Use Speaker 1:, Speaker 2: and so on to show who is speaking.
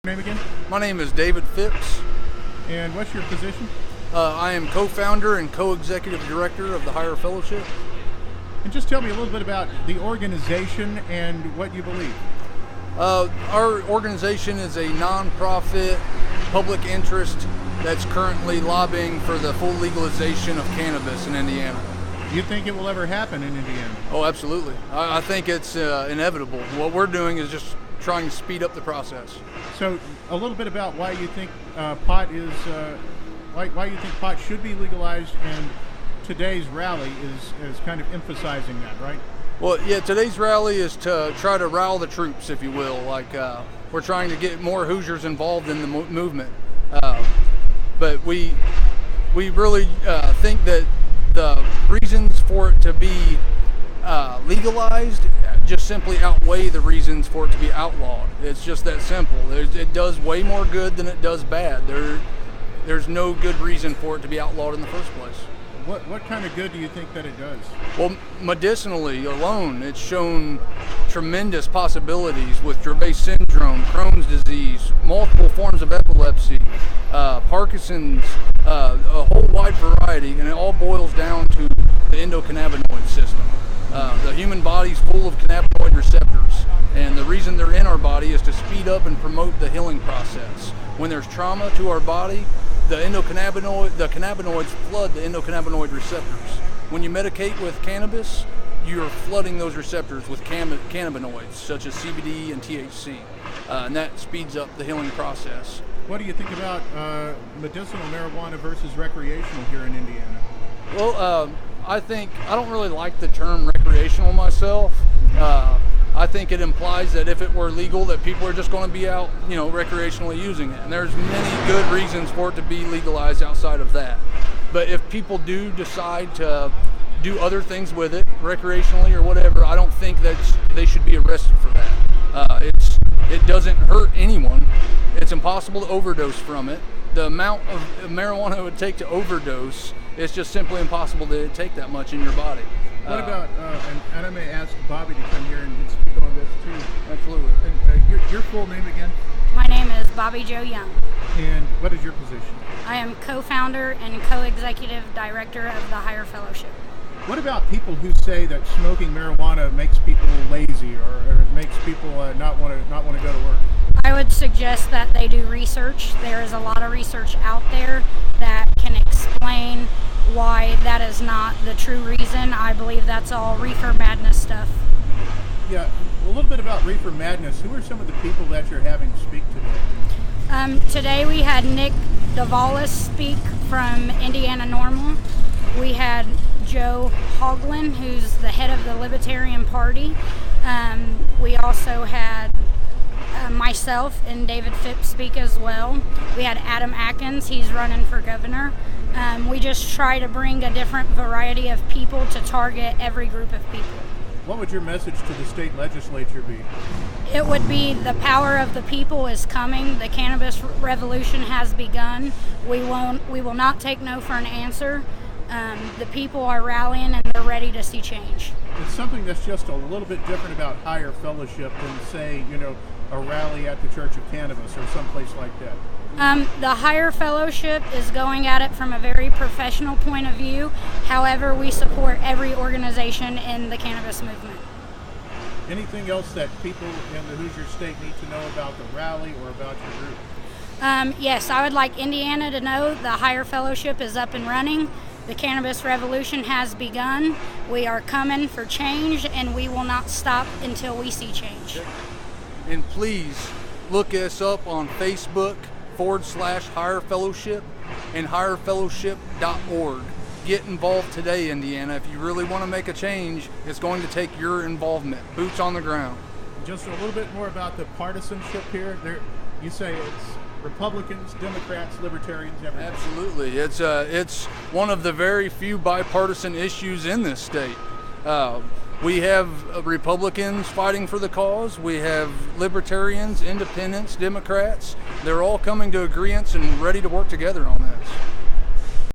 Speaker 1: Name again?
Speaker 2: My name is David Phipps.
Speaker 1: And what's your position?
Speaker 2: I am co-founder and co-executive director of the Higher Fellowship.
Speaker 1: And just tell me a little bit about the organization and what you believe.
Speaker 2: Our organization is a non-profit public interest that's currently lobbying for the full legalization of cannabis in Indiana.
Speaker 1: Do you think it will ever happen in Indiana?
Speaker 2: Oh, absolutely. I think it's inevitable. What we're doing is just trying to speed up the process.
Speaker 1: So, a little bit about why you think pot should be legalized, and today's rally is kind of emphasizing that, right?
Speaker 2: Well, yeah, today's rally is to try to rile the troops, if you will. We're trying to get more Hoosiers involved in the movement. But we really think that the reasons for it to be legalized just simply outweigh the reasons for it to be outlawed. It's just that simple. It does way more good than it does bad. There's no good reason for it to be outlawed in the first place.
Speaker 1: What kind of good do you think that it does?
Speaker 2: Well, medicinally alone, it's shown tremendous possibilities with Dravet syndrome, Crohn's disease, multiple forms of epilepsy, Parkinson's, a whole wide variety, and it all boils down to the endocannabinoid system. The human body's full of cannabinoid receptors, and the reason they're in our body is to speed up and promote the healing process. When there's trauma to our body, the cannabinoids flood the endocannabinoid receptors. When you medicate with cannabis, you're flooding those receptors with cannabinoids, such as CBD and THC, and that speeds up the healing process.
Speaker 1: What do you think about medicinal marijuana versus recreational here in Indiana?
Speaker 2: Well, I don't really like the term recreational myself. I think it implies that if it were legal, that people are just going to be out, recreationally using it. And there's many good reasons for it to be legalized outside of that. But if people do decide to do other things with it, recreationally or whatever, I don't think that they should be arrested for that. It doesn't hurt anyone. It's impossible to overdose from it. The amount of marijuana it would take to overdose, it's just simply impossible to take that much in your body.
Speaker 1: What about, and I may ask Bobby to come here and speak on this too.
Speaker 2: Absolutely.
Speaker 1: And, your full name again?
Speaker 3: My name is Bobby Jo Young.
Speaker 1: And what is your position?
Speaker 3: I am co-founder and co-executive director of the Higher Fellowship.
Speaker 1: What about people who say that smoking marijuana makes people lazy or it makes people not want to go to work?
Speaker 3: I would suggest that they do research. There is a lot of research out there that can explain why that is not the true reason. I believe that's all reefer madness stuff.
Speaker 1: Yeah, a little bit about reefer madness. Who are some of the people that you're having speak today?
Speaker 3: Today we had Nick Davalos speak from Indiana NORML. We had Joe Hoglund, who's the head of the Libertarian Party. We also had myself and David Phipps speak as well. We had Adam Atkins, he's running for governor. We just try to bring a different variety of people to target every group of people.
Speaker 1: What would your message to the state legislature be?
Speaker 3: It would be the power of the people is coming. The cannabis revolution has begun. We will not take no for an answer. The people are rallying and they're ready to see change.
Speaker 1: It's something that's just a little bit different about Higher Fellowship than, say, a rally at the Church of Cannabis or someplace like that.
Speaker 3: The Higher Fellowship is going at it from a very professional point of view. However, we support every organization in the cannabis movement.
Speaker 1: Anything else that people in the Hoosier State need to know about the rally or about your group?
Speaker 3: Yes, I would like Indiana to know the Higher Fellowship is up and running. The cannabis revolution has begun. We are coming for change, and we will not stop until we see change.
Speaker 2: And please look us up on Facebook/Higher Fellowship and higherfellowship.org. Get involved today, Indiana. If you really want to make a change, it's going to take your involvement, boots on the ground.
Speaker 1: Just a little bit more about the partisanship here. You say it's Republicans, Democrats, Libertarians, everything.
Speaker 2: Absolutely. It's one of the very few bipartisan issues in this state. We have Republicans fighting for the cause. We have Libertarians, Independents, Democrats. They're all coming to agreements and ready to work together on this.